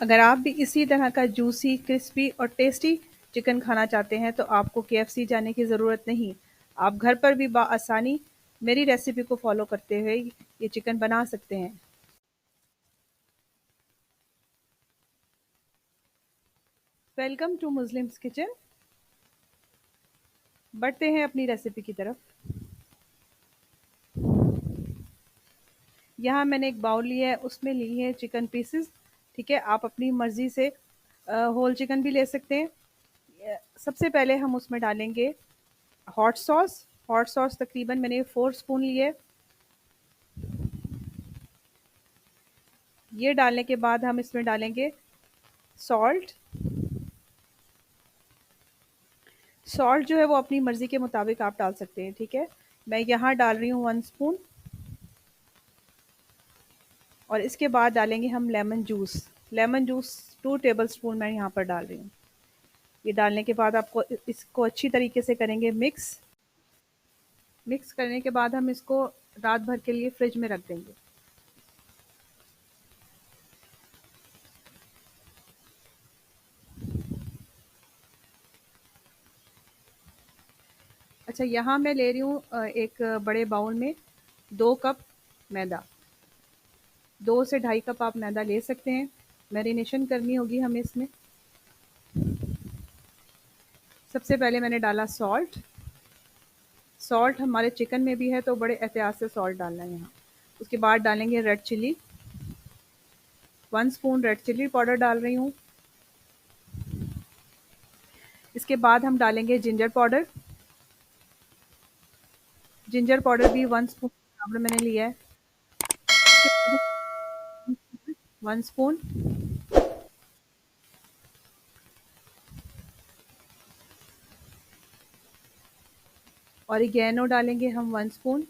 अगर आप भी इसी तरह का जूसी, क्रिस्पी और टेस्टी चिकन खाना चाहते हैं तो आपको केएफसी जाने की ज़रूरत नहीं। आप घर पर भी बआसानी मेरी रेसिपी को फ़ॉलो करते हुए ये चिकन बना सकते हैं। Welcome to Muslims kitchen. बढ़ते हैं अपनी रेसिपी की तरफ। यहाँ मैंने एक बाउल लिया है, उसमें ली है चिकन पीसेस। ठीक है, आप अपनी मर्ज़ी से होल चिकन भी ले सकते हैं। सबसे पहले हम उसमें डालेंगे हॉट सॉस। हॉट सॉस तकरीबन मैंने 4 स्पून लिए। ये डालने के बाद हम इसमें डालेंगे सॉल्ट। सॉल्ट जो है वो अपनी मर्ज़ी के मुताबिक आप डाल सकते हैं। ठीक है, मैं यहाँ डाल रही हूँ 1 स्पून। और इसके बाद डालेंगे हम lemon juice. Lemon juice 2 table spoon मैं यहाँ पर डाल रही हूँ। ये डालने के बाद आपको इसको अच्छी तरीके से करेंगे मिक्स। मिक्स करने के बाद हम इसको रात भर के लिए फ्रिज में रख देंगे। अच्छा, यहाँ मैं ले रही हूँ एक बड़े बाउल में 2 कप मैदा। 2 से ढाई कप आप मैदा ले सकते हैं। मैरिनेशन करनी होगी हमें इसमें। सबसे पहले मैंने डाला सॉल्ट। सॉल्ट हमारे चिकन में भी है तो बड़े एहतियात से सॉल्ट डालना है यहाँ। उसके बाद डालेंगे red chilli. 1 spoon red chilli powder डाल रही हूँ। इसके बाद हम डालेंगे जिंजर पाउडर। जिंजर पाउडर भी 1 स्पून बराबर मैंने लिया है। इसके बाद 1 स्पून। ऑरिगेनो डालेंगे हम 1 स्पून।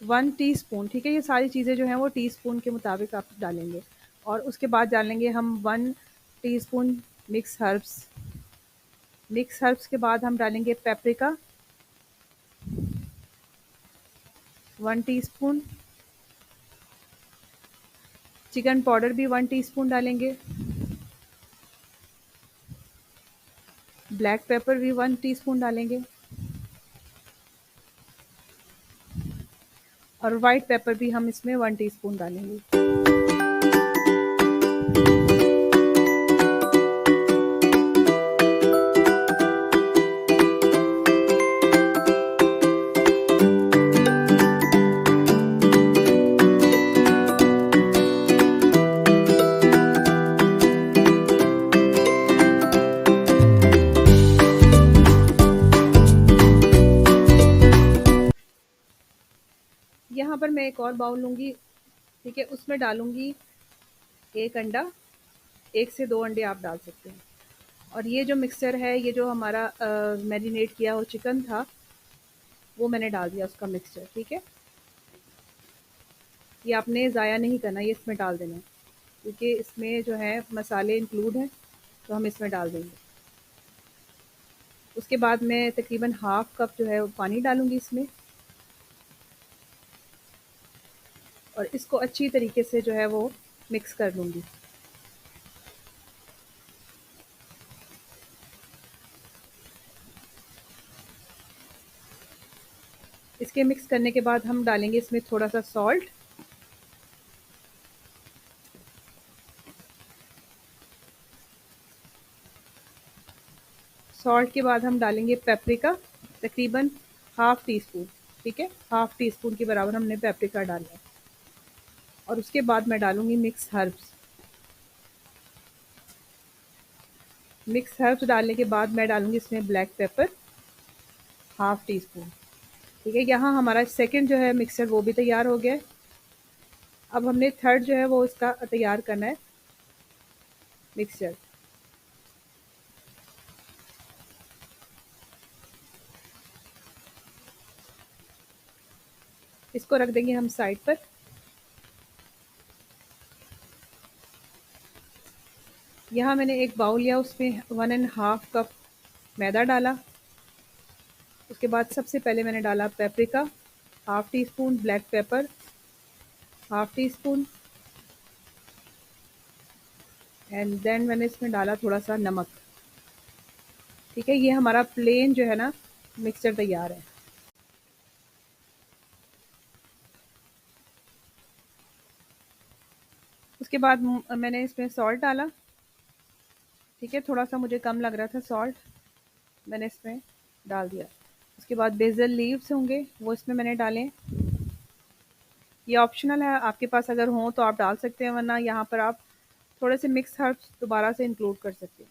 1 टीस्पून। ठीक है, ये सारी चीज़ें जो हैं वो टीस्पून के मुताबिक आप डालेंगे। और उसके बाद डालेंगे हम 1 teaspoon mix herbs. Mix herbs के बाद हम डालेंगे पेपरिका 1 टीस्पून। चिकन पाउडर भी 1 टीस्पून डालेंगे। ब्लैक पेपर भी 1 टीस्पून डालेंगे। और वाइट पेपर भी हम इसमें 1 टीस्पून डालेंगे। यहाँ पर मैं एक और बाउल लूँगी। ठीक है, उसमें डालूँगी 1 अंडा। 1 से 2 अंडे आप डाल सकते हैं। और ये जो मिक्सचर है, ये जो हमारा मैरिनेट किया हुआ चिकन था, वो मैंने डाल दिया उसका मिक्सचर। ठीक है, ये आपने ज़ाया नहीं करना, ये इसमें डाल देना है क्योंकि इसमें जो है मसाले इंक्लूड हैं, तो हम इसमें डाल देंगे। उसके बाद मैं तकरीबन हाफ़ कप जो है वो पानी डालूँगी इसमें। और इसको अच्छी तरीके से जो है वो मिक्स कर लूँगी। इसके मिक्स करने के बाद हम डालेंगे इसमें थोड़ा-सा सॉल्ट। सॉल्ट के बाद हम डालेंगे पेपरिका तकरीबन हाफ़ टी स्पून। ठीक है, हाफ़ टी स्पून के बराबर हमने पेपरिका डाला है। और उसके बाद मैं डालूँगी मिक्स हर्ब्स। मिक्स हर्ब्स डालने के बाद मैं डालूँगी इसमें black pepper half tea spoon. ठीक है, यहाँ हमारा सेकंड जो है मिक्सचर वो भी तैयार हो गया है। अब हमने थर्ड जो है वो इसका तैयार करना है मिक्सचर। इसको रख देंगे हम साइड पर। यहाँ मैंने एक बाउल लिया, उसमें 1 एंड हाफ़ कप मैदा डाला। उसके बाद सबसे पहले मैंने डाला paprika half teaspoon, black pepper half teaspoon, and then मैंने इसमें डाला थोड़ा सा नमक। ठीक है, ये हमारा प्लेन जो है ना मिक्सचर तैयार है। उसके बाद मैंने इसमें सॉल्ट डाला। ठीक है, थोड़ा सा मुझे कम लग रहा था सॉल्ट, मैंने इसमें डाल दिया। उसके बाद बेसल लीव्स होंगे वो इसमें मैंने डालें। ये ऑप्शनल है, आपके पास अगर हो तो आप डाल सकते हैं, वरना यहाँ पर आप थोड़े से मिक्स हर्ब्स दोबारा से इंक्लूड कर सकते हैं।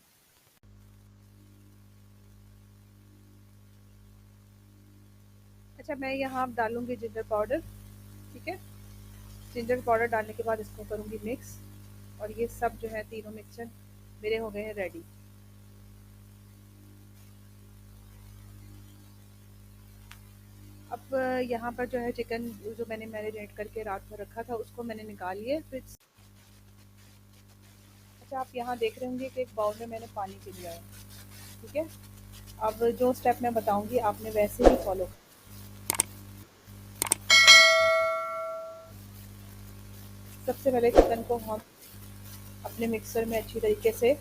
अच्छा, मैं यहाँ डालूंगी जिंजर पाउडर। ठीक है, जिंजर पाउडर डालने के बाद इसको करूँगी मिक्स, और ये सब जो है तीनों मिक्सचर मेरे हो गए हैं रेडी। अब यहाँ पर जो है चिकन जो मैंने मैरिनेट करके रात भर रखा था उसको मैंने निकाल लिया फिर। अच्छा, आप यहाँ देख रहे होंगे कि एक बाउल में मैंने पानी पी लिया है। ठीक है, अब जो स्टेप मैं बताऊंगी आपने वैसे ही फॉलो। सबसे पहले चिकन को हम अपने मिक्सर में अच्छी तरीके से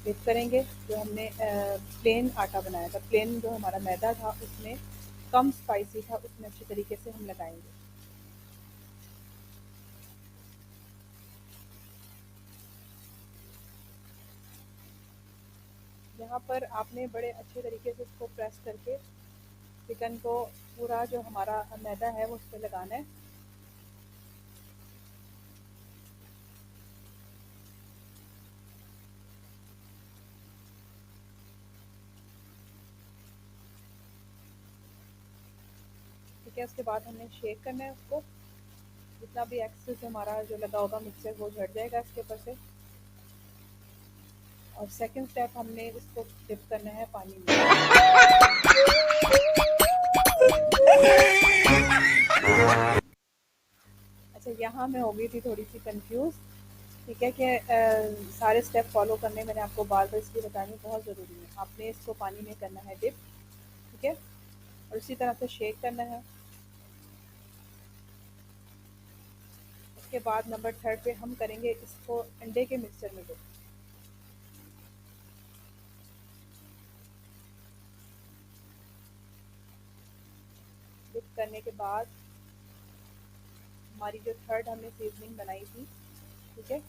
डिप करेंगे। जो हमने प्लेन आटा बनाया था, प्लेन जो हमारा मैदा था उसमें कम स्पाइसी था, उसमें अच्छी तरीके से हम लगाएंगे। यहाँ पर आपने बड़े अच्छे तरीके से इसको प्रेस करके चिकन को पूरा जो हमारा मैदा है वो उस पर लगाना है। ठीक है, उसके बाद हमने शेक करना है उसको, जितना भी एक्सेस हमारा जो लगा होगा मिक्सर वो झड़ जाएगा इसके ऊपर से। और सेकंड स्टेप हमने इसको डिप करना है पानी में। अच्छा, यहाँ मैं हो गई थी थोड़ी सी कंफ्यूज। ठीक है, कि सारे स्टेप फॉलो करने मैंने आपको बार बार इसलिए बताने बहुत ज़रूरी है। आपने इसको पानी में करना है डिप। ठीक है, और इसी तरह से शेक करना है। उसके बाद नंबर थर्ड पे हम करेंगे इसको अंडे के मिक्सचर में डिप। डिप करने के बाद हमारी जो थर्ड हमने सीजनिंग बनाई थी, ठीक है,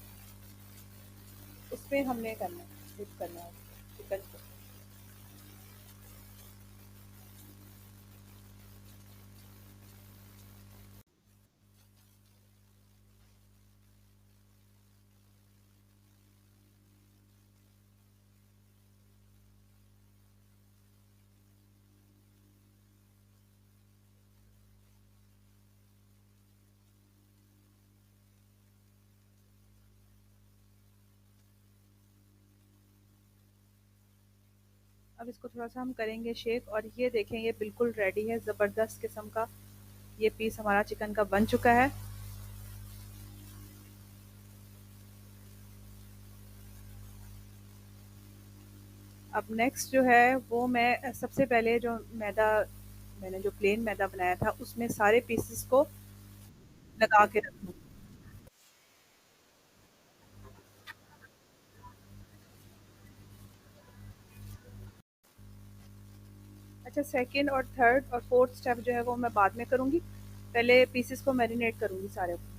उसमें हमने करना है, डिप करना है चिकन को। अब इसको थोड़ा सा हम करेंगे शेक, और ये देखें ये बिल्कुल रेडी है, ज़बरदस्त किस्म का ये पीस हमारा चिकन का बन चुका है। अब नेक्स्ट जो है वो मैं सबसे पहले जो मैदा मैंने जो प्लेन मैदा बनाया था उसमें सारे पीसेस को लगा के रखूँ। अच्छा, सेकंड और थर्ड और फोर्थ स्टेप जो है वो मैं बाद में करूँगी, पहले पीसेस को मैरिनेट करूँगी सारे को।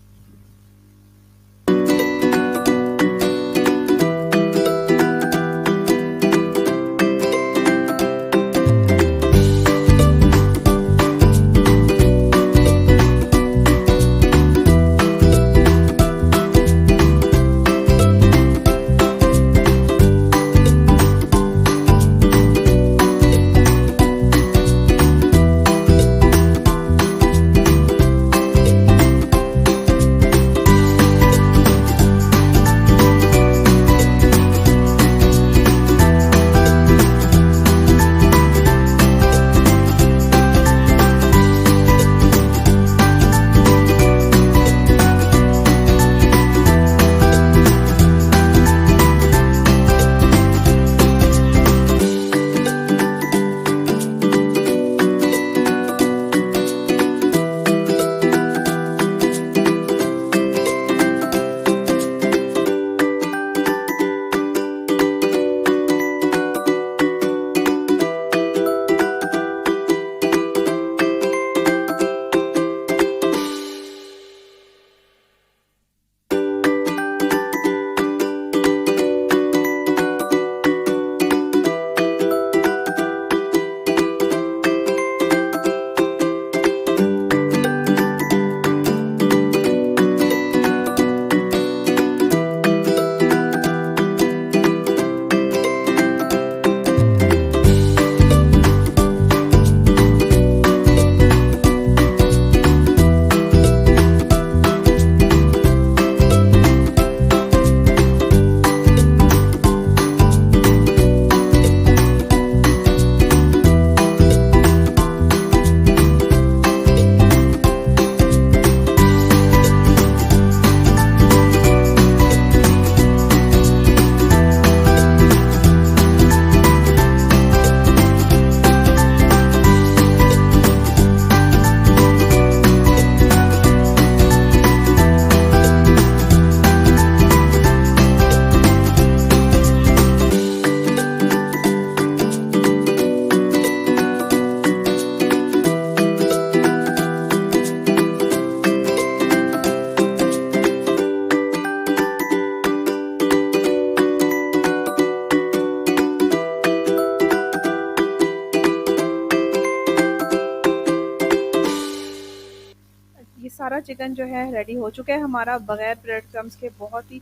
चिकन जो है रेडी हो चुका है हमारा, बगैर ब्रेड क्रम्स के बहुत ही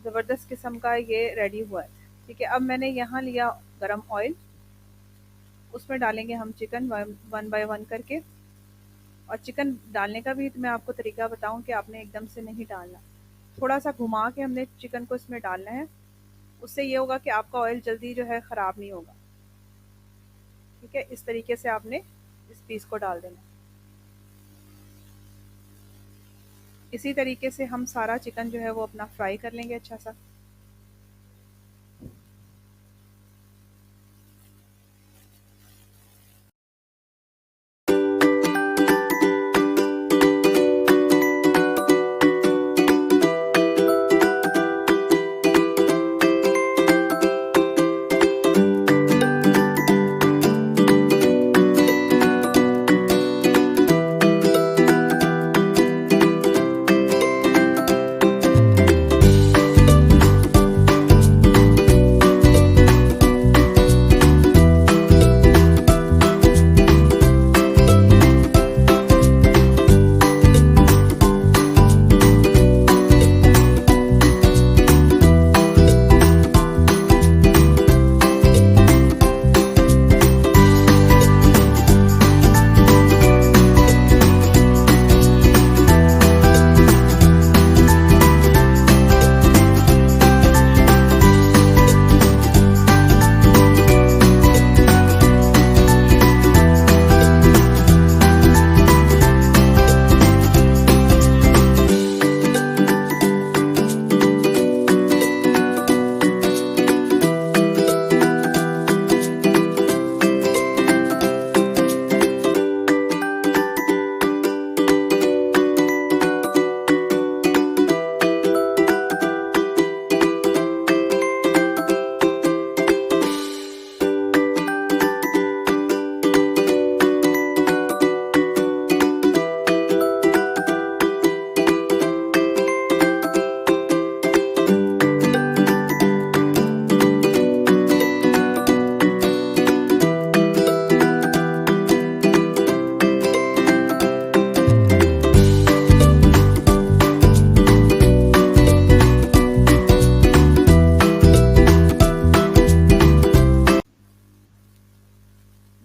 ज़बरदस्त किस्म का ये रेडी हुआ है। ठीक है, अब मैंने यहाँ लिया गरम ऑयल, उसमें डालेंगे हम चिकन वन बाय वन करके। और चिकन डालने का भी मैं आपको तरीका बताऊं कि आपने एकदम से नहीं डालना, थोड़ा सा घुमा के हमने चिकन को इसमें डालना है। उससे ये होगा कि आपका ऑयल जल्दी जो है ख़राब नहीं होगा। ठीक है, इस तरीके से आपने इस पीस को डाल देना। इसी तरीके से हम सारा चिकन जो है वो अपना फ्राई कर लेंगे अच्छा सा।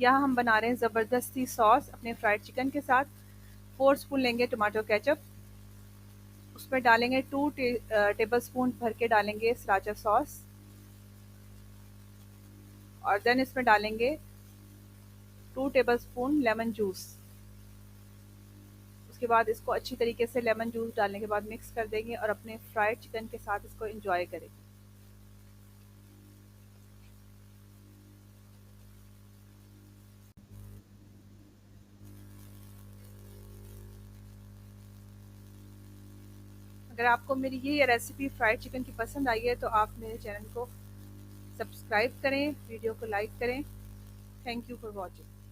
यहाँ हम बना रहे हैं ज़बरदस्ती सॉस अपने फ्राइड चिकन के साथ। 4 स्पून लेंगे टमाटो केचप, उसमें डालेंगे 2 टेबल स्पून भर के डालेंगे सराचा सॉस, और देन इसमें डालेंगे 2 टेबल स्पून लेमन जूस। उसके बाद इसको अच्छी तरीके से लेमन जूस डालने के बाद मिक्स कर देंगे और अपने फ्राइड चिकन के साथ इसको एंजॉय करें। अगर आपको मेरी ये रेसिपी फ्राइड चिकन की पसंद आई है तो आप मेरे चैनल को सब्सक्राइब करें, वीडियो को लाइक करें। Thank you for watching.